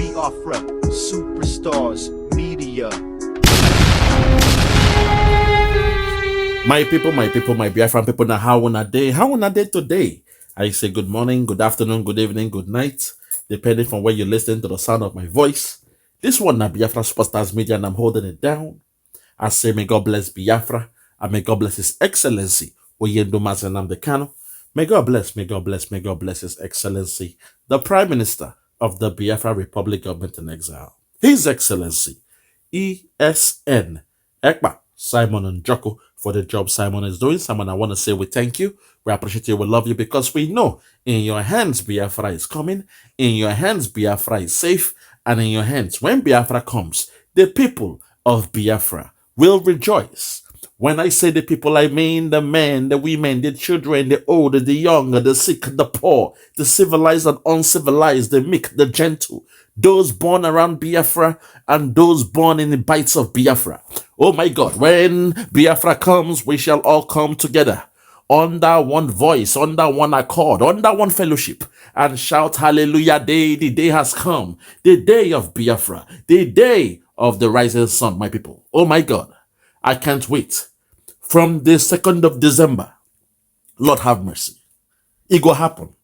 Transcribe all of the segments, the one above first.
Biafra, superstars, media. My people, my Biafran people, now how on a day today? I say good morning, good afternoon, good evening, good night, depending from where you listen to the sound of my voice. This one, na Biafra Superstars Media, and I'm holding it down. I say, may God bless Biafra, and may God bless His Excellency, Oyendomas nnamdi Kanu. May God bless His Excellency, the Prime Minister of the Biafra Republic Government in Exile. His Excellency, ESN, Ekpa, Simon Njoko, for the job Simon is doing. Simon, I want to say we thank you. We appreciate you. We love you because we know in your hands Biafra is coming. In your hands Biafra is safe. And in your hands, when Biafra comes, the people of Biafra will rejoice. When I say the people, I mean the men, the women, the children, the old, the young, the sick, the poor, the civilized and uncivilized, the meek, the gentle, those born around Biafra and those born in the bites of Biafra. Oh my God, when Biafra comes, we shall all come together under one voice, under one accord, under one fellowship, and shout hallelujah. The day has come, the day of Biafra, the day of the rising sun, my people. Oh my God, I can't wait. From the 2nd of December, Lord have mercy. It will happen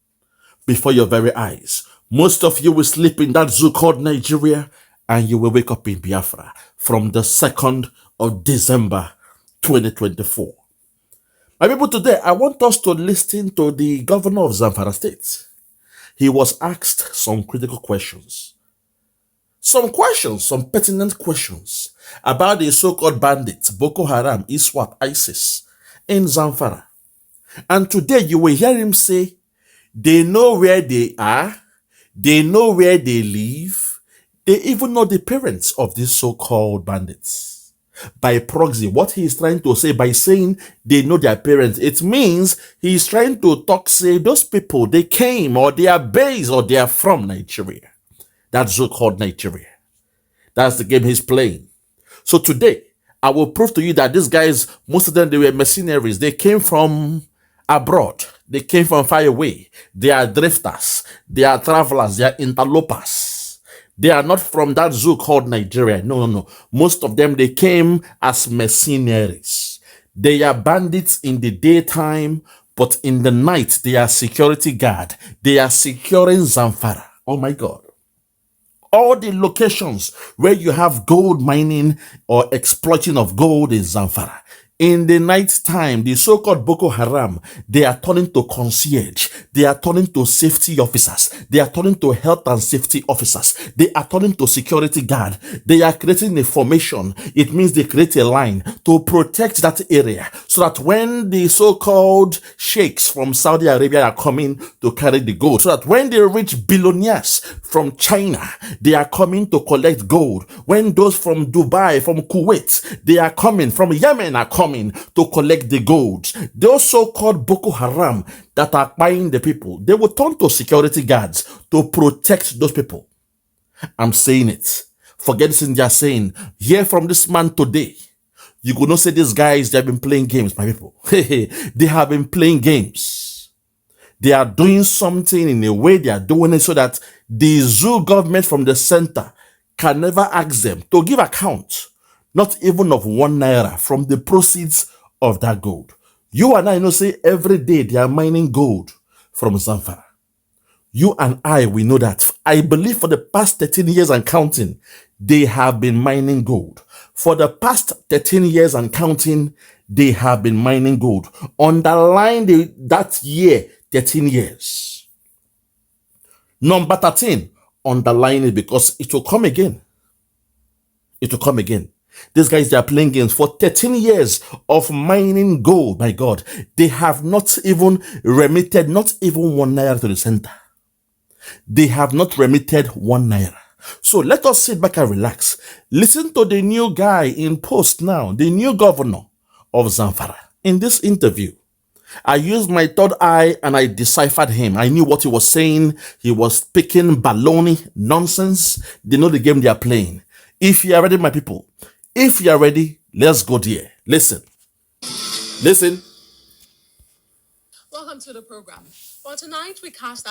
before your very eyes. Most of you will sleep in that zoo called Nigeria, and you will wake up in Biafra from the 2nd of December 2024. My people, today I want us to listen to the governor of Zamfara State. He was asked some critical questions. Some pertinent questions about the so-called bandits, Boko Haram, ISWAP, ISIS in Zamfara. And today you will hear him say, they know where they are, they know where they live, they even know the parents of these so-called bandits. By proxy, what he is trying to say by saying they know their parents, it means he is trying to talk, say, those people, they came or they are based or they are from Nigeria. That's so-called Nigeria. That's the game he's playing. So today, I will prove to you that these guys, most of them, they were mercenaries. They came from abroad. They came from far away. They are drifters. They are travelers. They are interlopers. They are not from that zoo called Nigeria. No. Most of them, they came as mercenaries. They are bandits in the daytime, but in the night, they are security guard. They are securing Zamfara. Oh my God. All the locations where you have gold mining or exploiting of gold in Zamfara. In the night time, the so-called Boko Haram, they are turning to concierge. They are turning to safety officers. They are turning to health and safety officers. They are turning to security guard. They are creating a formation. It means they create a line to protect that area so that when the so-called sheikhs from Saudi Arabia are coming to carry the gold, so that when they reach billionaires from China, they are coming to collect gold. When those from Dubai, from Kuwait, they are coming, from Yemen are coming to collect the gold. Those so-called Boko Haram that are buying the people, they will turn to security guards to protect those people. I'm saying it. Forget this thing they are saying. Hear from this man today. You could not say these guys, they have been playing games, my people. They have been playing games. They are doing something in a way they are doing it so that the zoo government from the center can never ask them to give account, not even of 1 naira from the proceeds of that gold. You and I know, say every day they are mining gold from Zamfara. You and I, we know that. I believe for the past 13 years and counting, they have been mining gold. For the past 13 years and counting, they have been mining gold. Underline that year, 13 years. Number 13, underline it because it will come again. It will come again. These guys, they are playing games for 13 years of mining gold. My God, they have not even remitted, not even 1 naira to the center. They have not remitted 1 naira. So let us sit back and relax. Listen to the new guy in post now, the new governor of Zamfara. In this interview, I used my third eye and I deciphered him. I knew what he was saying. He was speaking baloney, nonsense. They know the game they are playing. If you are ready, my people, if you are ready, let's go there. Listen. Welcome to the program. Well, tonight we cast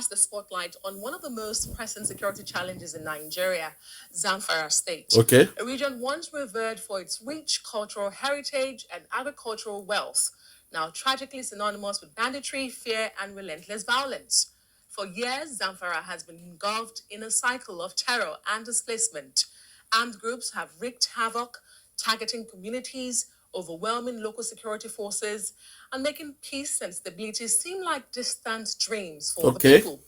the spotlight on one of the most pressing security challenges in Nigeria, Zamfara State. Okay. A region once revered for its rich cultural heritage and agricultural wealth, now tragically synonymous with banditry, fear, and relentless violence. For years, Zamfara has been engulfed in a cycle of terror and displacement. Armed groups have wreaked havoc, targeting communities, overwhelming local security forces, and making peace and stability seem like distant dreams for the people.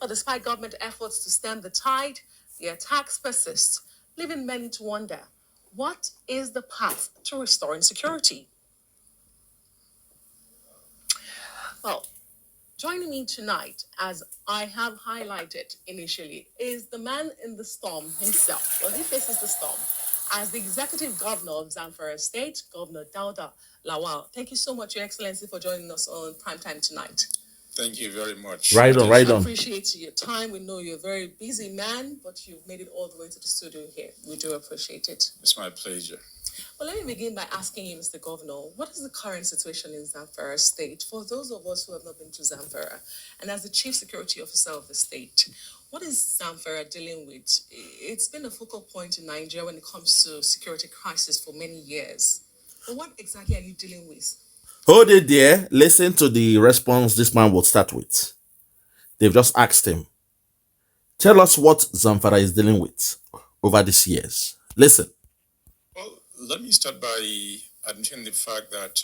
But despite government efforts to stem the tide, the attacks persist, leaving many to wonder, what is the path to restoring security? Well, joining me tonight, as I have highlighted initially, is the man in the storm himself. Well, he faces the storm as the executive governor of Zamfara State, Governor Dauda Lawal. Thank you so much, Your Excellency, for joining us on Primetime tonight. Thank you very much. Right on. I appreciate your time. We know you're a very busy man, but you've made it all the way to the studio here. We do appreciate it. It's my pleasure. Well, let me begin by asking you, Mr. Governor, what is the current situation in Zamfara State? For those of us who have not been to Zamfara, and as the Chief Security Officer of the state, what is Zamfara dealing with? It's been a focal point in Nigeria when it comes to security crisis for many years. But what exactly are you dealing with? Hold it there. Listen to the response this man would start with. They've just asked him, tell us what Zamfara is dealing with over these years. Listen. Well, let me start by admitting the fact that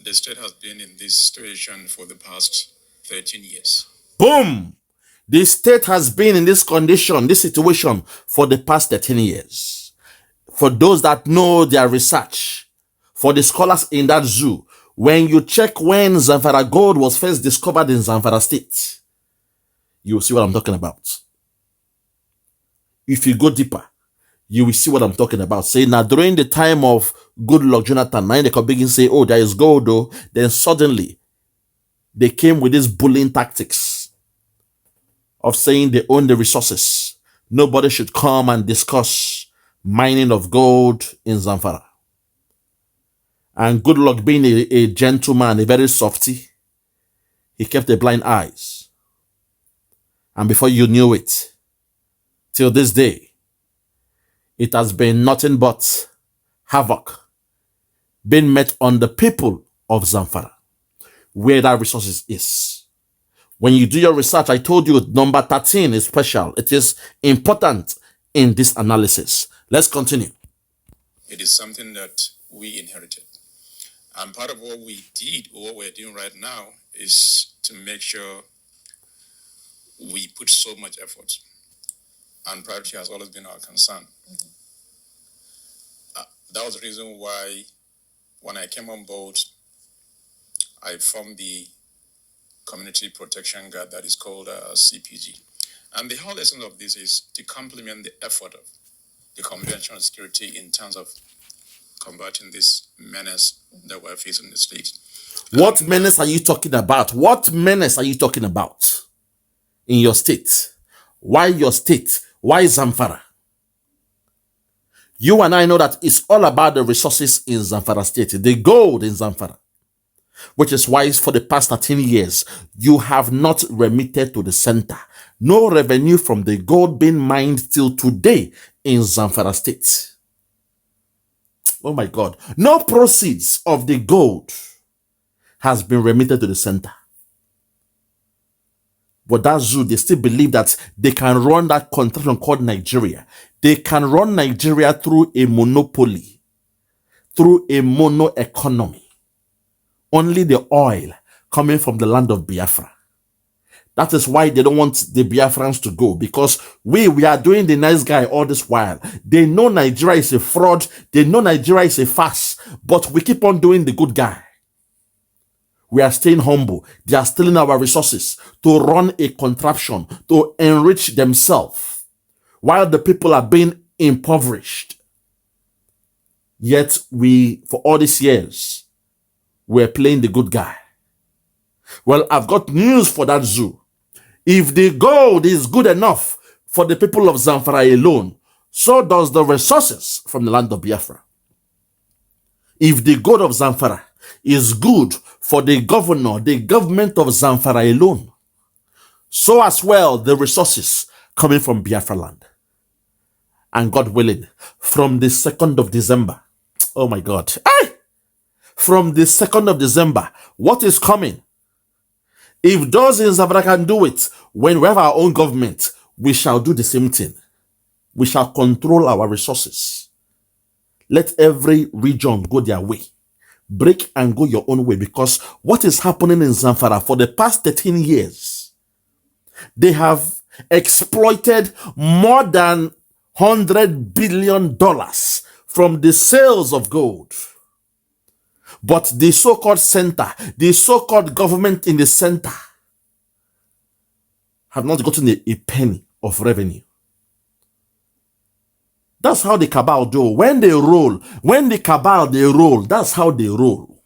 the state has been in this situation for the past 13 years. Boom! The state has been in this condition, this situation, for the past 13 years. For those that know their research, for the scholars in that zoo, when you check when Zamfara gold was first discovered in Zamfara State, you will see what I'm talking about. If you go deeper, you will see what I'm talking about. Say now, during the time of Goodluck Jonathan, now they can begin say, oh, there is gold though. Then suddenly, they came with these bullying tactics of saying they own the resources. Nobody should come and discuss mining of gold in Zamfara. And Goodluck, being a gentleman, a very softy, he kept the blind eyes. And before you knew it, till this day, it has been nothing but havoc being met on the people of Zamfara, where that resources is. When you do your research, I told you number 13 is special. It is important in this analysis. Let's continue. It is something that we inherited. And part of what we did, or what we're doing right now, is to make sure we put so much effort. And priority has always been our concern. That was the reason why, when I came on board, I formed the Community Protection Guard that is called CPG. And the whole essence of this is to complement the effort of the conventional security in terms of combating this menace that we're facing in the state. What menace are you talking about? What menace are you talking about in your state? Why your state? Why Zamfara? You and I know that it's all about the resources in Zamfara State, the gold in Zamfara, which is why for the past 13 years, you have not remitted to the center. No revenue from the gold being mined till today in Zamfara State. Oh my God. No proceeds of the gold has been remitted to the center. But that zoo, they still believe that they can run that contraction called Nigeria. They can run Nigeria through a monopoly, through a mono economy. Only the oil coming from the land of Biafra. That is why they don't want the Biafrans to go, because we are doing the nice guy all this while. They know Nigeria is a fraud. They know Nigeria is a farce, but we keep on doing the good guy. We are staying humble. They are stealing our resources to run a contraption, to enrich themselves, while the people are being impoverished. Yet we, for all these years, we're playing the good guy. Well, I've got news for that zoo. If the gold is good enough for the people of Zamfara alone, so does the resources from the land of Biafra. If the gold of Zamfara is good for the governor, the government of Zamfara alone, so as well the resources coming from Biafra land. And God willing, from the 2nd of December, oh my God, from the 2nd of December, what is coming? If those in Zamfara can do it, when we have our own government, we shall do the same thing. We shall control our resources. Let every region go their way. Break and go your own way, because what is happening in Zamfara for the past 13 years, they have exploited more than $100 billion from the sales of gold. But the so-called center, the so-called government in the center, have not gotten a penny of revenue. That's how the cabal do. When they roll, when the cabal they roll, that's how they roll.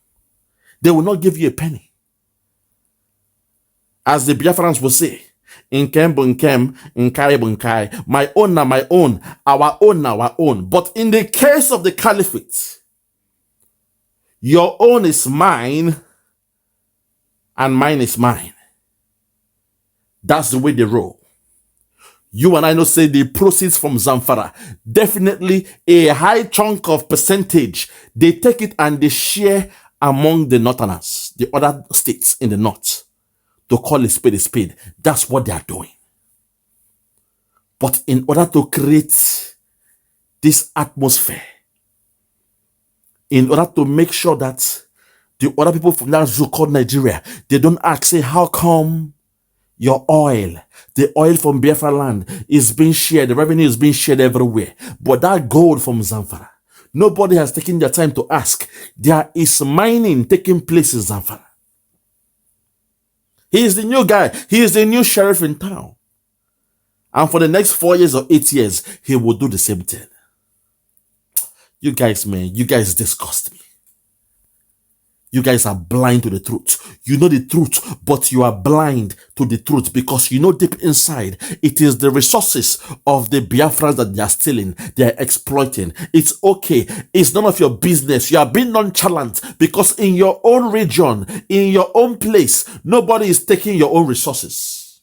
They will not give you a penny. As the Biafrans will say, Inkem bunkem, Inkai bunkai, my own na my own, our own na our own. But in the case of the caliphate, your own is mine and mine is mine. That's the way they roll. You and I know say the proceeds from Zamfara, definitely a high chunk of percentage, they take it and they share among the northerners, the other states in the north, to call a spade a spade. That's what they are doing. But in order to create this atmosphere, in order to make sure that the other people from that so-called Nigeria, they don't ask, say, how come your oil, the oil from Biafra land is being shared, the revenue is being shared everywhere, but that gold from Zamfara, nobody has taken their time to ask. There is mining taking place in Zamfara. He is the new guy. He is the new sheriff in town. And for the next 4 years or 8 years, he will do the same thing. You guys, man, you guys disgust me. You guys are blind to the truth. You know the truth, but you are blind to the truth because you know deep inside it is the resources of the Biafrans that they are stealing, they are exploiting. It's okay. It's none of your business. You are being nonchalant because in your own region, in your own place, nobody is taking your own resources.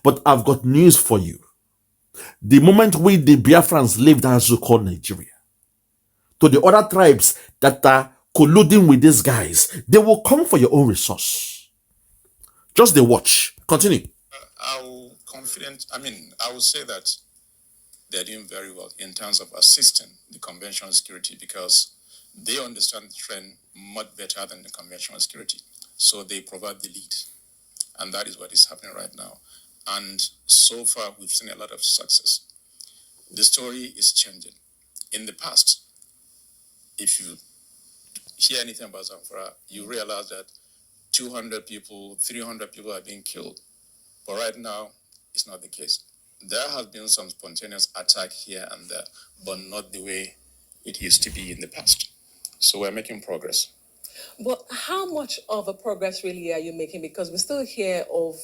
But I've got news for you. The moment we, the Biafrans, leave that so-called Nigeria, to the other tribes that are colluding with these guys, they will come for your own resource. Just the watch. Continue. I will say that they're doing very well in terms of assisting the conventional security because they understand the trend much better than the conventional security. So they provide the lead. And that is what is happening right now. And so far, we've seen a lot of success. The story is changing. In the past, if you hear anything about Zamfara, you realize that 200 people, 300 people are being killed. But right now, it's not the case. There has been some spontaneous attack here and there, but not the way it used to be in the past. So we're making progress. But how much of a progress really are you making? Because we still hear of,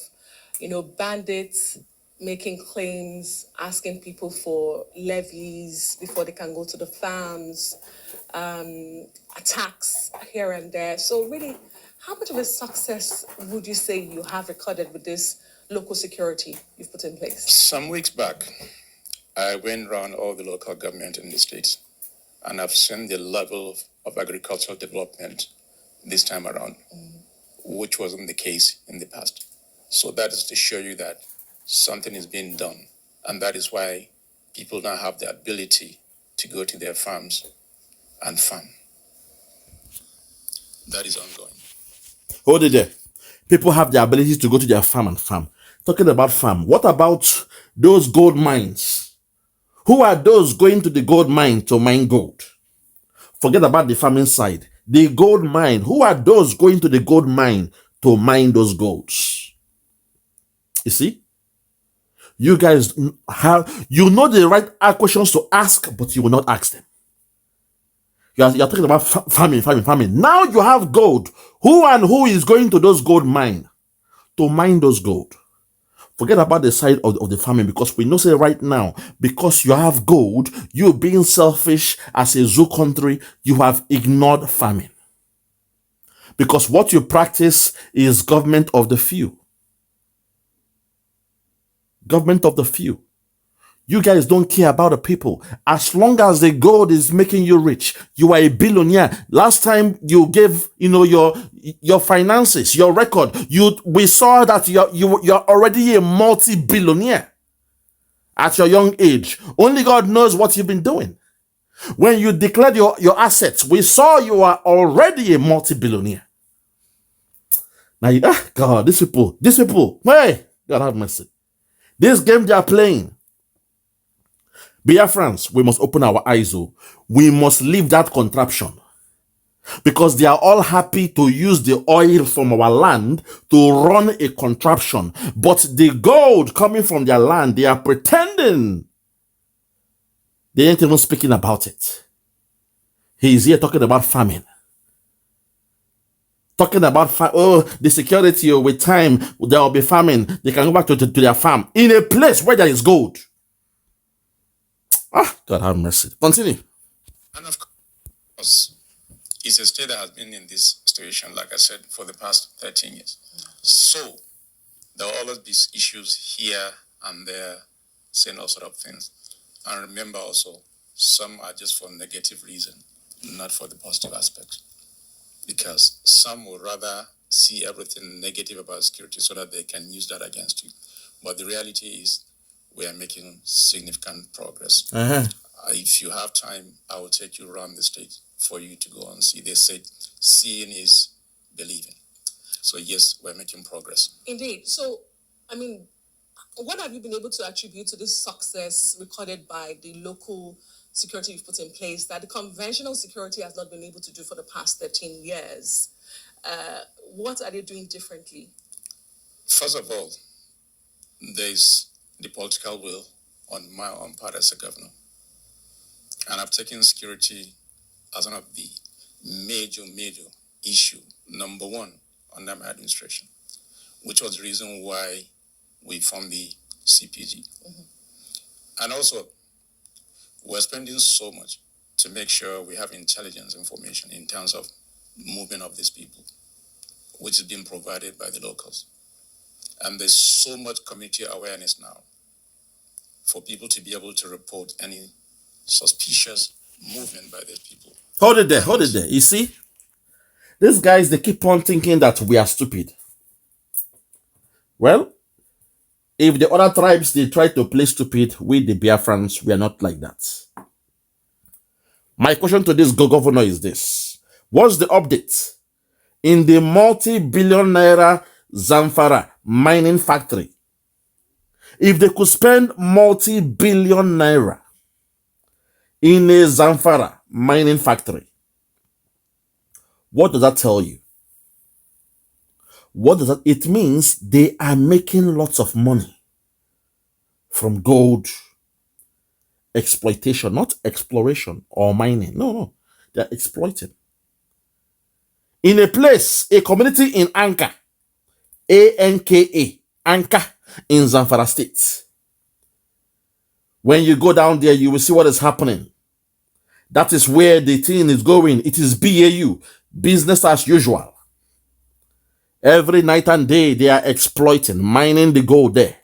bandits making claims, asking people for levies before they can go to the farms, attacks here and there. So really, how much of a success would you say you have recorded with this local security you've put in place? Some weeks back, I went around all the local government in the state, and I've seen the level of agricultural development this time around, which wasn't the case in the past. So that is to show you that something is being done. And that is why people now have the ability to go to their farms and farm. That is ongoing. Hold it there. People have the ability to go to their farm and farm. Talking about farm, what about those gold mines? Who are those going to the gold mine to mine gold? Forget about the farming side. The gold mine, who are those going to the gold mine to mine those golds? You see? You guys have, the right questions to ask, but you will not ask them. You're talking about farming. Now you have gold. Who is going to those gold mine to mine those gold? Forget about the side of the farming, because we know say right now, because you have gold, you being selfish as a zoo country, you have ignored farming. Because what you practice is government of the few. Government of the few. You guys don't care about the people. As long as the gold is making you rich, you are a billionaire. Last time you gave, your finances, your record, we saw that you're already a multi-billionaire at your young age. Only God knows what you've been doing. When you declared your assets, we saw you are already a multi-billionaire. Now, God, these people, hey, God have mercy. This game they are playing. Biafrans, we must open our eyes. We must leave that contraption. Because they are all happy to use the oil from our land to run a contraption. But the gold coming from their land, they are pretending. They ain't even speaking about it. He is here talking about famine. Talking about, the security, with time, there will be famine. They can go back to their farm in a place where there is gold. God have mercy. Continue. And of course, it's a state that has been in this situation, like I said, for the past 13 years. So there will always be issues here and there, saying all sort of things. And remember also, some are just for negative reason, not for the positive aspect. Because some would rather see everything negative about security so that they can use that against you. But the reality is, we are making significant progress. If you have time, I will take you around the state for you to go and see. They said seeing is believing. So yes, we're making progress. Indeed. So, what have you been able to attribute to this success recorded by the local security you've put in place that the conventional security has not been able to do for the past 13 years? What are they doing differently? First of all, there's the political will on my own part as a governor. And I've taken security as one of the major issue, number one, under my administration, which was the reason why we formed the CPG. And also, we're spending so much to make sure we have intelligence information in terms of movement of these people, which is being provided by the locals. And there's so much community awareness now for people to be able to report any suspicious movement by these people. Hold it there. You see, these guys, they keep on thinking that we are stupid. Well, if the other tribes, they try to play stupid, we the Biafrans, we are not like that. My question to this governor is this. What's the update in the multi-billion naira Zamfara mining factory? If they could spend multi-billion naira in a Zamfara mining factory, what does that tell you? What does that? It means they are making lots of money from gold exploitation, not exploration or mining. No. They're exploiting. In a place, a community in Anka, A-N-K-A, Anka, in Zamfara State. When you go down there, you will see what is happening. That is where the thing is going. It is BAU, business as usual. Every night and day, they are exploiting, mining the gold there.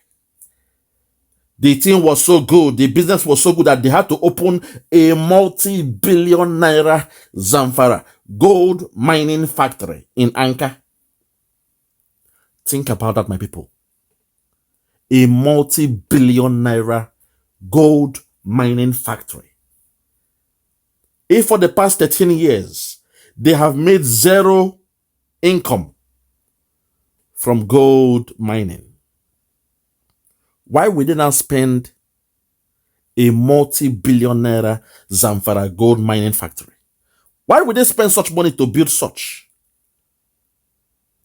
The thing was so good, the business was so good that they had to open a multi-billion naira Zamfara gold mining factory in Anka. Think about that, my people. A multi-billion naira gold mining factory. If for the past 13 years, they have made zero income from gold mining, why would they now spend a multi-billion naira Zamfara gold mining factory? Why would they spend such money to build such?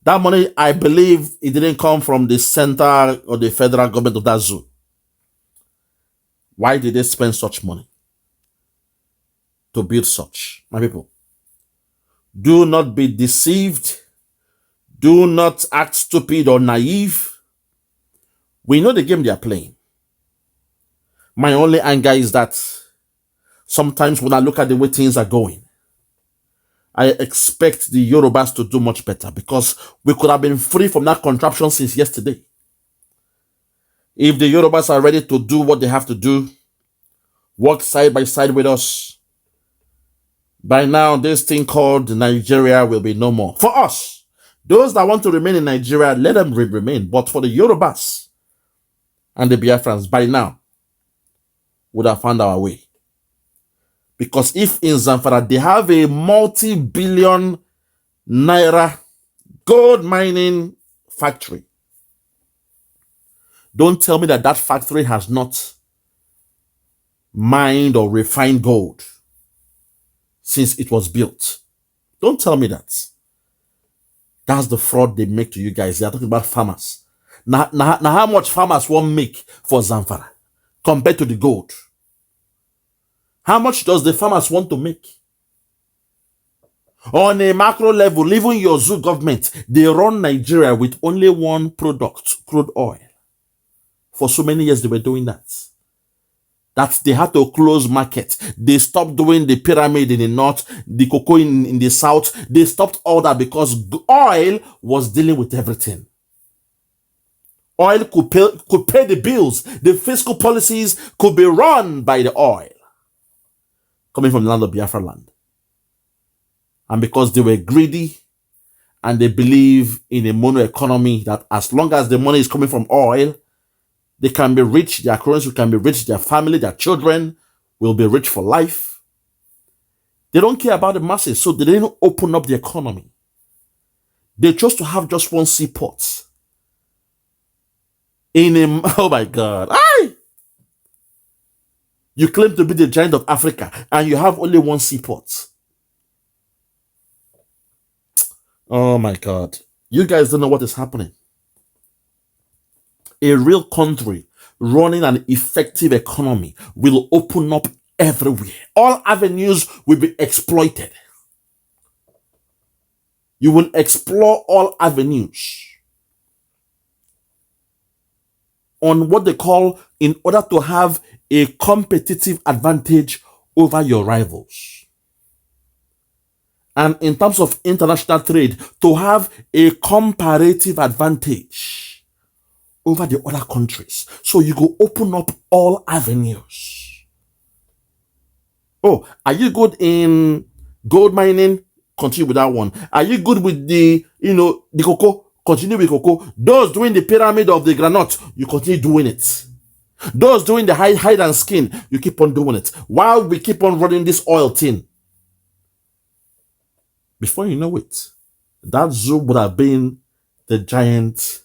That money, I believe, it didn't come from the center or the federal government of that zoo. Why did they spend such money to build such? My people, do not be deceived. Do not act stupid or naive. We know the game they are playing. My only anger is that sometimes when I look at the way things are going, I expect the Yorubas to do much better because we could have been free from that contraption since yesterday. If the Yorubas are ready to do what they have to do, work side by side with us, by now this thing called Nigeria will be no more. For us, those that want to remain in Nigeria, let them remain. But for the Yorubas and the Biafrans, by now, would have found our way. Because if in Zamfara they have a multi-billion naira gold mining factory, don't tell me that that factory has not mined or refined gold since it was built. Don't tell me that. That's the fraud they make to you guys. They are talking about farmers. Now how much farmers won't make for Zamfara compared to the gold? How much does the farmers want to make? On a macro level, even your zoo government, they run Nigeria with only one product, crude oil. For so many years, they were doing that. That they had to close market. They stopped doing the pyramid in the north, the cocoa in the south. They stopped all that because oil was dealing with everything. Oil could pay the bills. The fiscal policies could be run by the oil coming from the land of Biafra land. And because they were greedy and they believe in a mono economy that as long as the money is coming from oil, they can be rich, their currency can be rich, their family, their children will be rich for life. They don't care about the masses, so they didn't open up the economy. They chose to have just one seaport. Oh my God. Aye! You claim to be the giant of Africa and you have only one seaport. Oh my God. You guys don't know what is happening. A real country running an effective economy will open up everywhere. All avenues will be exploited. You will explore all avenues on what they call in order to have a competitive advantage over your rivals. And in terms of international trade, to have a comparative advantage over the other countries. So you go open up all avenues. Oh, are you good in gold mining? Continue with that one. Are you good with the cocoa? Continue with cocoa. Those doing the pyramid of the granite, you continue doing it. Those doing the hide and skin, you keep on doing it. While we keep on running this oil thing. Before you know it, that zoo would have been the giant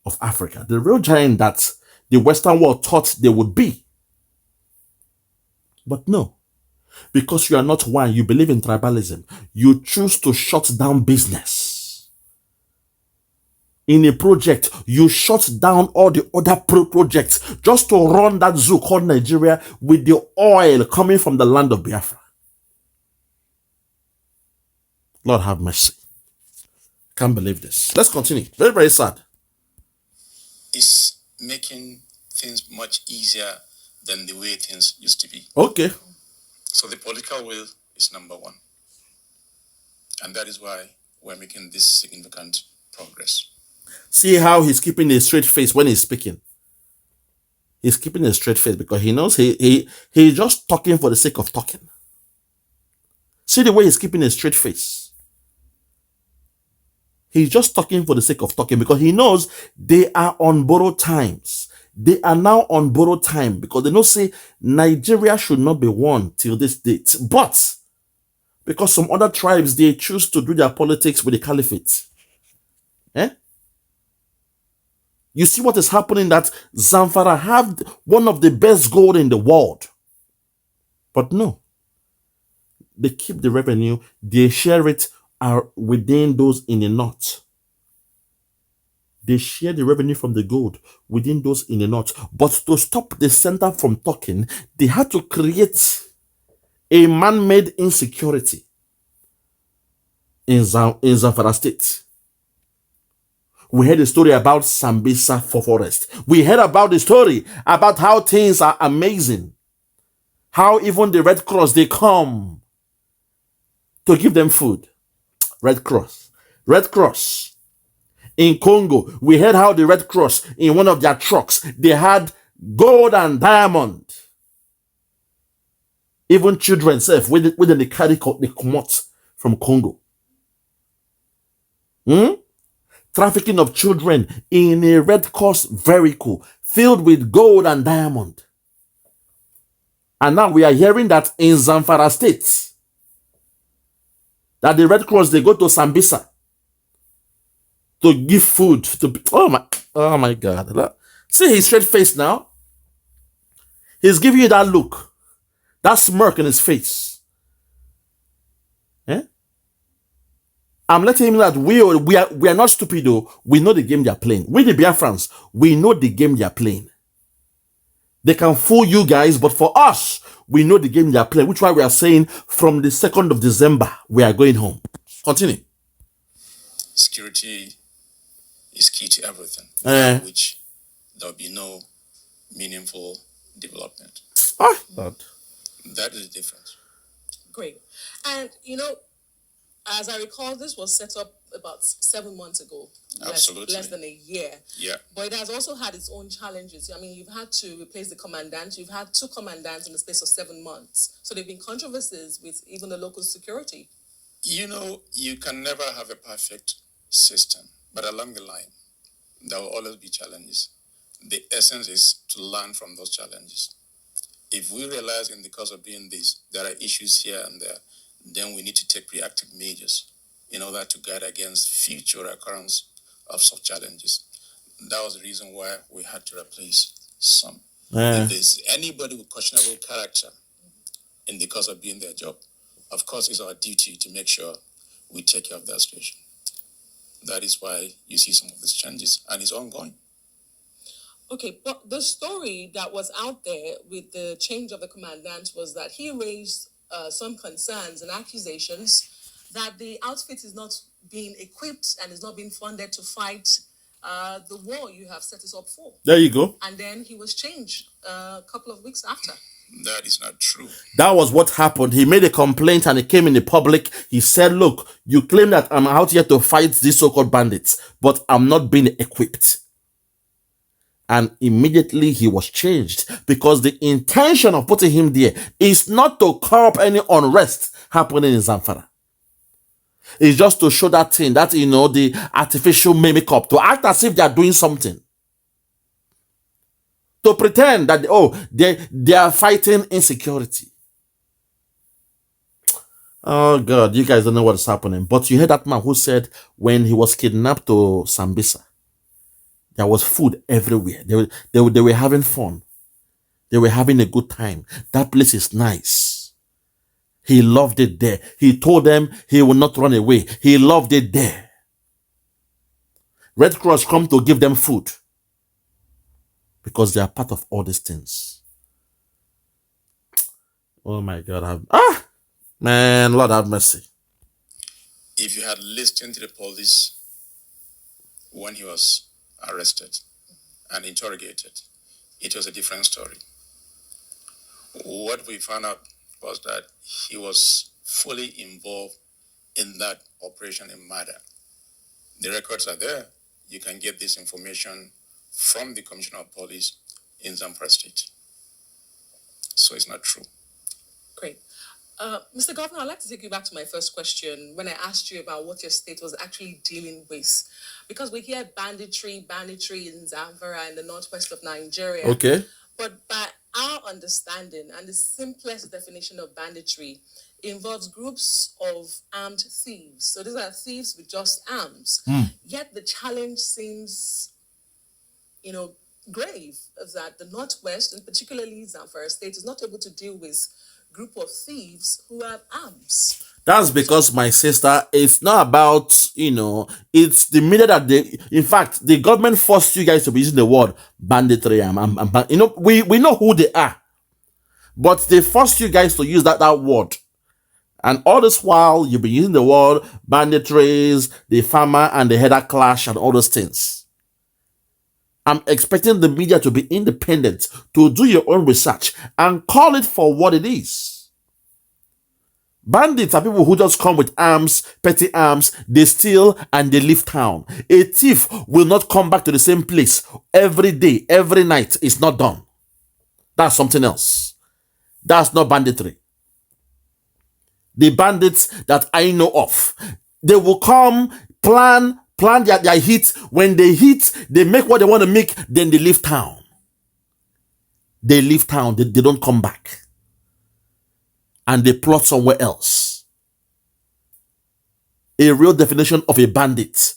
of Africa. The real giant that the Western world thought they would be. But no. Because you are not one, you believe in tribalism. You choose to shut down business. In a project, you shut down all the other projects just to run that zoo called Nigeria with the oil coming from the land of Biafra. Lord have mercy. Can't believe this. Let's continue. Very, very sad. It's making things much easier than the way things used to be. Okay. So the political will is number one. And that is why we're making this significant progress. See how he's keeping a straight face when he's speaking. He's keeping a straight face because he knows he's just talking for the sake of talking. See the way he's keeping a straight face. He's just talking for the sake of talking because he knows they are on borrowed times. They are now on borrowed time because they know say Nigeria should not be won till this date. But because some other tribes, they choose to do their politics with the caliphate. You see what is happening, that Zamfara have one of the best gold in the world. But no. They keep the revenue. They share it within those in the north. They share the revenue from the gold within those in the north. But to stop the center from talking, they had to create a man-made insecurity in Zamfara state. We heard the story about Sambisa forest. We heard about the story about how things are amazing. How even the Red Cross, they come to give them food. Red Cross. Red Cross. In Congo, we heard how the Red Cross, in one of their trucks, they had gold and diamond. Even children, when they carry the commot from Congo. Trafficking of children in a Red Cross vehicle filled with gold and diamond. And now we are hearing that in Zamfara state, that the Red Cross, they go to Sambisa to give food to. Oh my God! See his straight face now. He's giving you that look, that smirk in his face. Eh? I'm letting him know that we are not stupid though. We know the game they are playing. We the Biafrans, we know the game they are playing. They can fool you guys, but for us, we know the game they are playing. Which is why we are saying from the 2nd of December we are going home. Continue. Security is key to everything, without which there will be no meaningful development. God. That is the difference. Great. And, as I recall, this was set up about 7 months ago. Absolutely. Less than a year. Yeah. But it has also had its own challenges. I mean, you've had to replace the commandant. You've had 2 commandants in the space of 7 months. So there have been controversies with even the local security. You can never have a perfect system, but along the line, there will always be challenges. The essence is to learn from those challenges. If we realize in the course of doing this, there are issues here and there, then we need to take reactive measures in order to guard against future occurrence of such challenges. That was the reason why we had to replace some. If there's anybody with questionable character in the course of doing their job, of course, it's our duty to make sure we take care of that situation. That is why you see some of these changes, and it's ongoing. Okay, but the story that was out there with the change of the commandant was that he raised some concerns and accusations that the outfit is not being equipped and is not being funded to fight the war you have set us up for. There you go. And then he was changed a couple of weeks after. That is not true. That was what happened. He made a complaint and he came in the public. He said, look, you claim that I'm out here to fight these so-called bandits, but I'm not being equipped. And immediately he was changed because the intention of putting him there is not to curb any unrest happening in Zamfara. It's just to show that thing, that, the artificial mimic up, to act as if they are doing something. To pretend that, they are fighting insecurity. Oh, God, you guys don't know what's happening. But you heard that man who said when he was kidnapped to Sambisa, there was food everywhere. They were having fun. They were having a good time. That place is nice. He loved it there. He told them he will not run away. He loved it there. Red Cross come to give them food because they are part of all these things. Oh my God. Man, Lord have mercy. If you had listened to the police when he was arrested and interrogated, it was a different story. What we found out was that he was fully involved in that operation in murder. The records are there. You can get this information from the Commissioner of Police in Zamfara State. So it's not true. Great. Mr. Governor, I'd like to take you back to my first question when I asked you about what your state was actually dealing with. Because we hear banditry in Zamfara in the northwest of Nigeria. Okay. But by our understanding, and the simplest definition of banditry involves groups of armed thieves. So these are thieves with just arms. Yet the challenge seems, grave, that the northwest, and particularly Zamfara State, is not able to deal with group of thieves who have arms. That's because, my sister, it's not about, it's the media that in fact, the government forced you guys to be using the word banditry. We know who they are, but they forced you guys to use that word. And all this while, you've been using the word banditries, the farmer and the header clash and all those things. I'm expecting the media to be independent, to do your own research and call it for what it is. Bandits are people who just come with arms, petty arms, they steal and they leave town. A thief will not come back to the same place every day, every night. It's not done. That's something else. That's not banditry. The bandits that I know of, they will come, plan their hit. When they hit, they make what they want to make, then they leave town. They leave town, they don't come back. And they plot somewhere else. A real definition of a bandit.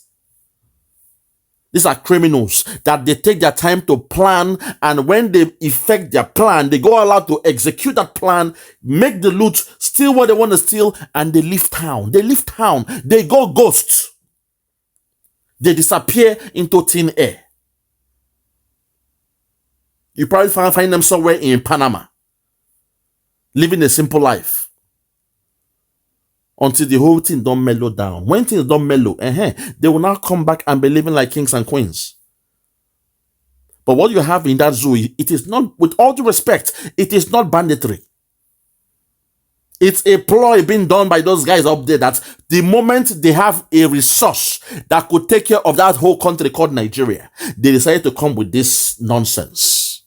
These are criminals that they take their time to plan, and when they effect their plan, they go all out to execute that plan, make the loot, steal what they want to steal, and they leave town. They leave town. They go ghost. They disappear into thin air. You probably find them somewhere in Panama, living a simple life until the whole thing don't mellow down. When things don't mellow, they will now come back and be living like kings and queens. But what you have in that zoo, it is not, with all due respect, it is not banditry. It's a ploy being done by those guys up there that the moment they have a resource that could take care of that whole country called Nigeria, they decided to come with this nonsense.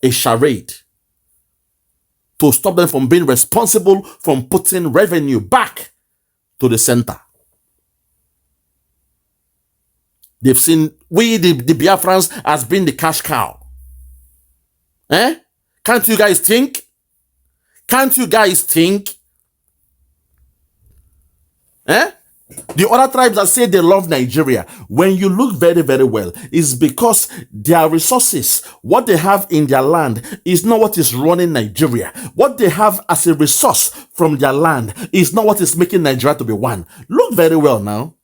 A charade. To stop them from being responsible from putting revenue back to the center. They've seen we, the Biafrans, as being the cash cow. Can't you guys think? Can't you guys think? The other tribes that say they love Nigeria, when you look very, very well, is because their resources, what they have in their land, is not what is running Nigeria. What they have as a resource from their land is not what is making Nigeria to be one. Look very well now.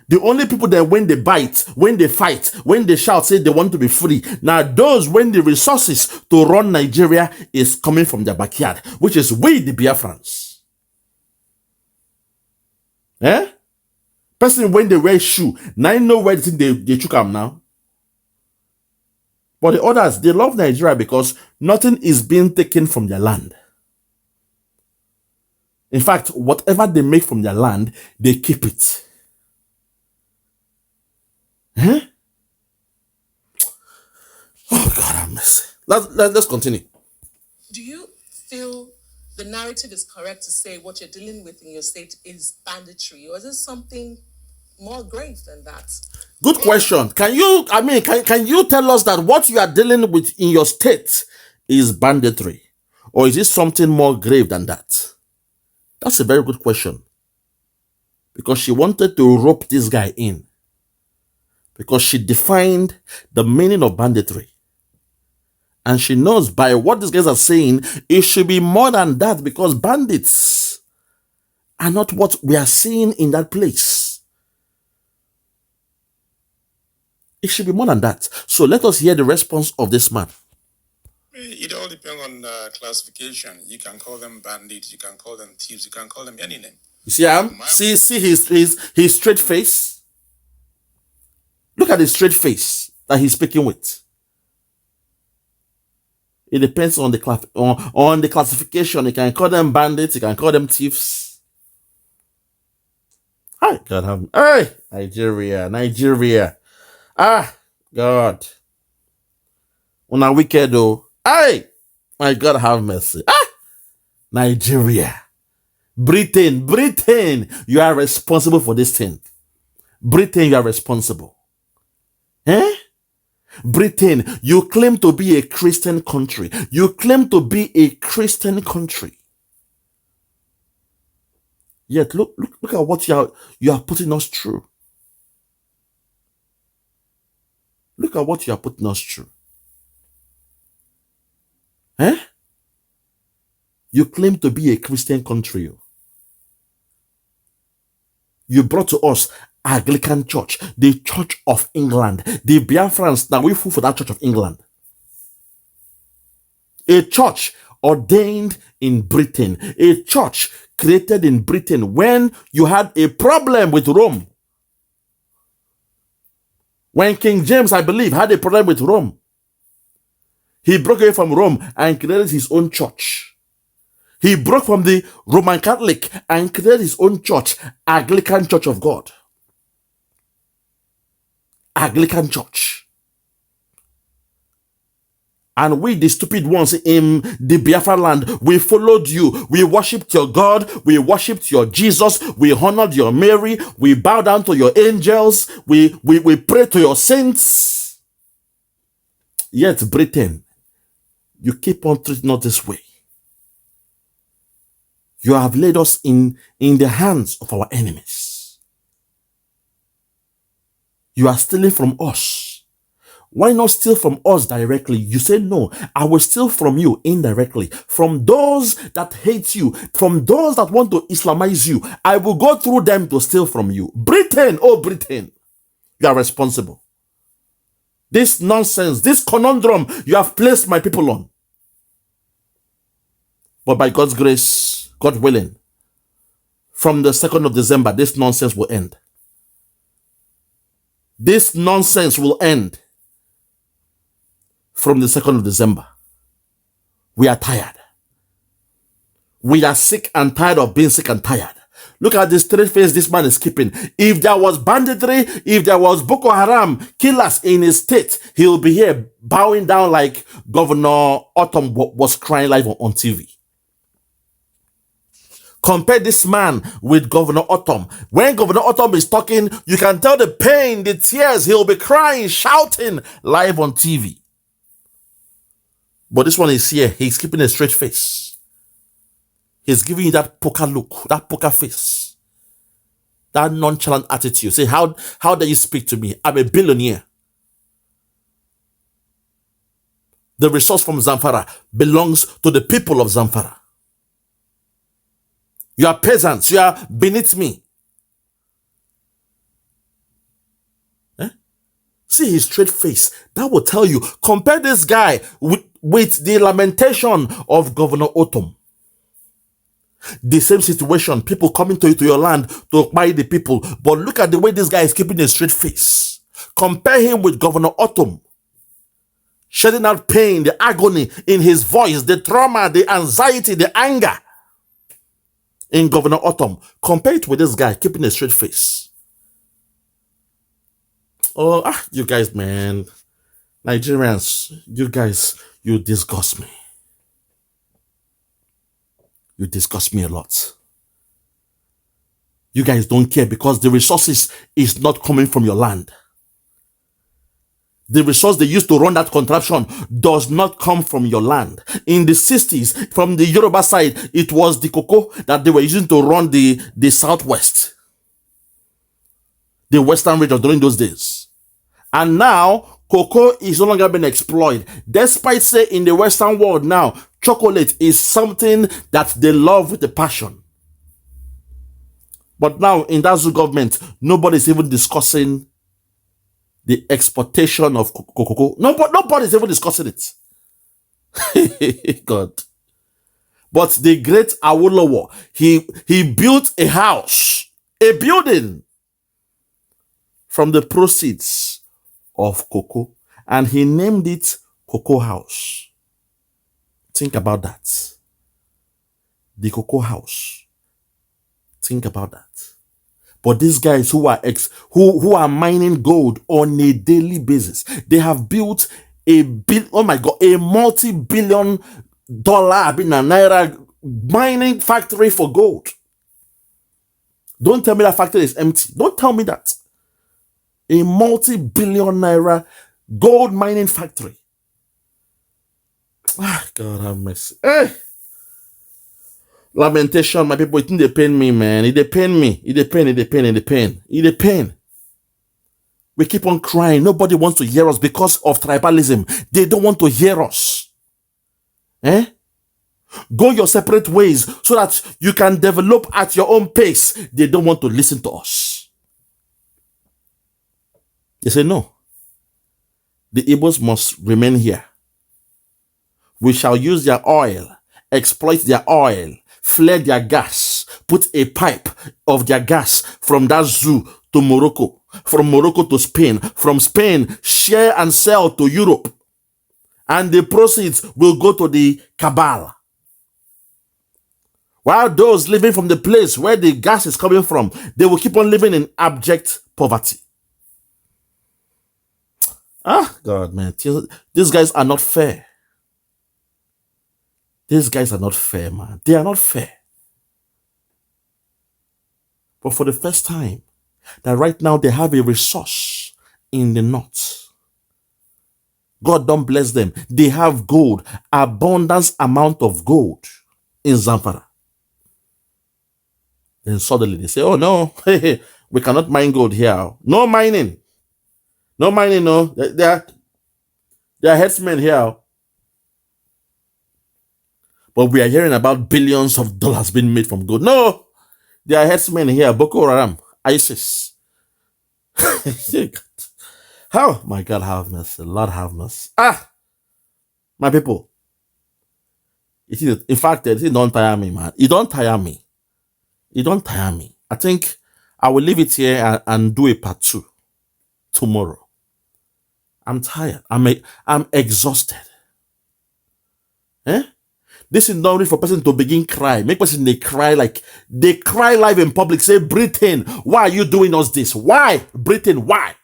The only people that when they bite, when they fight, when they shout, say they want to be free. Now those when the resources to run Nigeria is coming from their backyard, which is we, the Biafrans. Person when they wear shoe, now I know where they took them now. But the others, they love Nigeria because nothing is being taken from their land. In fact, whatever they make from their land, they keep it. Oh God, have mercy. Let's continue. Do you feel the narrative is correct to say what you're dealing with in your state is banditry, or is it something more grave than that? Good question. Can you tell us that what you are dealing with in your state is banditry, or is it something more grave than that? That's a very good question. Because she wanted to rope this guy in. Because she defined the meaning of banditry. And she knows by what these guys are saying, it should be more than that, because bandits are not what we are seeing in that place. It should be more than that. So let us hear the response of this man. It all depends on classification. You can call them bandits, you can call them thieves, you can call them any name. You see, see his straight face? Look at the straight face that he's speaking with. It depends on the classification. You can call them bandits, you can call them thieves. Hi, God have hey, Nigeria. Ah, God. Una wicked though. Hey, my God have mercy. Ah, Nigeria. Britain, you are responsible for this thing. Britain, you are responsible. Britain, you claim to be a Christian country. You claim to be a Christian country. Yet look at what you are putting us through. Look at what you are putting us through. You claim to be a Christian country. You brought to us Anglican Church, the Church of England, the Biafrans. Now we fool for that Church of England. A church ordained in Britain, a church created in Britain when you had a problem with Rome. When King James, I believe, had a problem with Rome, he broke away from Rome and created his own church. He broke from the Roman Catholic and created his own church, Anglican Church of God. Anglican Church. And we, the stupid ones in the Biafra land, we followed you. We worshipped your God. We worshipped your Jesus. We honored your Mary. We bowed down to your angels. We prayed to your saints. Yet, Britain, you keep on treating us this way. You have laid us in the hands of our enemies. You are stealing from us. Why not steal from us directly? You say, no, I will steal from you indirectly. From those that hate you, from those that want to Islamize you, I will go through them to steal from you. Britain, oh Britain, you are responsible. This nonsense, this conundrum you have placed my people on. But by God's grace, God willing, from the 2nd of December, this nonsense will end. This nonsense will end from the 2nd of December. We are tired. We are sick and tired of being sick and tired. Look at the straight face this man is keeping. If there was banditry, if there was Boko Haram killers in his state, he'll be here bowing down like Governor Autumn was crying live on TV. Compare this man with Governor Autumn. When Governor Autumn is talking, you can tell the pain, the tears. He'll be crying, shouting live on TV. But this one is here. He's keeping a straight face. He's giving you that poker look, that poker face, that nonchalant attitude. Say, how dare you speak to me? I'm a billionaire. The resource from Zamfara belongs to the people of Zamfara. You are peasants. You are beneath me. See his straight face. That will tell you. Compare this guy with the lamentation of Governor Autumn. The same situation. People coming to your land to buy the people. But look at the way this guy is keeping a straight face. Compare him with Governor Autumn. Shedding out pain, the agony in his voice, the trauma, the anxiety, the anger. In Governor Autumn, compare it with this guy keeping a straight face. Oh, you guys, man. Nigerians, you guys, you disgust me. You disgust me a lot. You guys don't care because the resources is not coming from your land. The resource they used to run that contraption does not come from your land. In the 60s, from the Yoruba side, it was the cocoa that they were using to run the southwest. The western region during those days. And now, cocoa is no longer being exploited. Despite say in the western world now, chocolate is something that they love with a passion. But now, in that Zoo government, nobody's even discussing the exportation of cocoa. Nobody's even discussing it. God. But the great Awolowo, he built a house, a building from the proceeds of cocoa, and he named it Cocoa House. Think about that. The Cocoa House. Think about that. But these guys who are mining gold on a daily basis, they have built a multi-billion dollar naira mining factory for gold. Don't tell me that factory is empty. Don't tell me that. A multi-billion naira gold mining factory. God have mercy. Hey! Lamentation, my people, it didn't pain me, man. It pain me. It pain. We keep on crying. Nobody wants to hear us because of tribalism. They don't want to hear us. Go your separate ways so that you can develop at your own pace. They don't want to listen to us. They say, no. The Igbos must remain here. We shall use their oil exploit their oil, flare their gas, put a pipe of their gas from that zoo to Morocco, from Morocco to Spain, from Spain, share and sell to Europe. And the proceeds will go to the cabal. While those living from the place where the gas is coming from, they will keep on living in abject poverty. God, man. These guys are not fair. These guys are not fair, man. They are not fair. But for the first time, that right now they have a resource in the north. God don't bless them. They have gold, abundance amount of gold in Zamfara. Then suddenly they say, oh no, we cannot mine gold here. No mining. No mining, no. There are headsmen here. But we are hearing about billions of dollars being made from gold. No, there are headsmen here. Boko Haram, ISIS. How? My God, have mercy. Lord, have mercy. My people. In fact, it don't tire me, man. It don't tire me. It don't tire me. I think I will leave it here and do a part 2 tomorrow. I'm tired. I'm exhausted. This is not only for person to begin cry. Make person they cry live in public. Say, Britain, why are you doing us this? Why? Britain, why?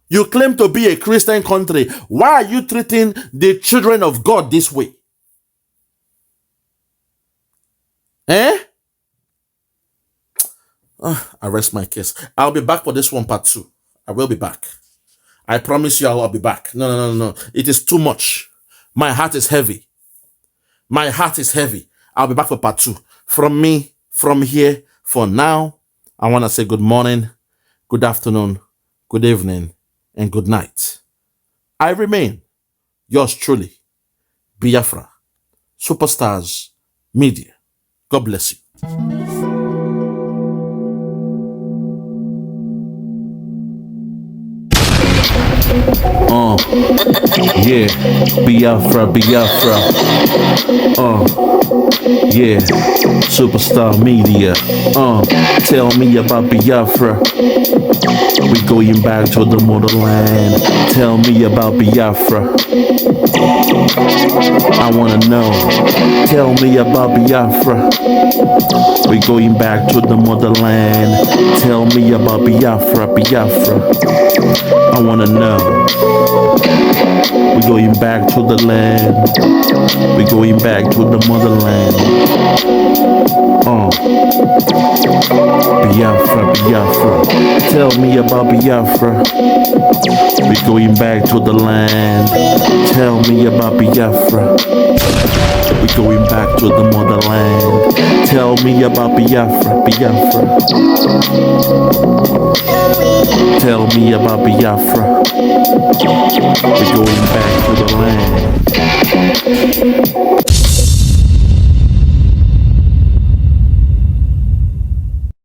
You claim to be a Christian country. Why are you treating the children of God this way? I rest my case. I'll be back for this one part 2. I will be back. I promise you I'll be back. No. It is too much. My heart is heavy. My heart is heavy. I'll be back for part 2. From me, from here, for now, I want to say good morning, good afternoon, good evening, and good night. I remain yours truly, Biafra, Superstars Media. God bless you. Yeah, Biafra. Yeah, Superstar Media. Tell me about Biafra. We going back to the motherland. Tell me about Biafra. I wanna know. Tell me about Biafra. We going back to the motherland. Tell me about Biafra. I wanna know. We going back to the land. We going back to the motherland. Biafra. Tell me about Biafra. We going back to the land. Tell me about Biafra. We going back to the motherland. Tell me about Biafra. Tell me about Biafra. We going back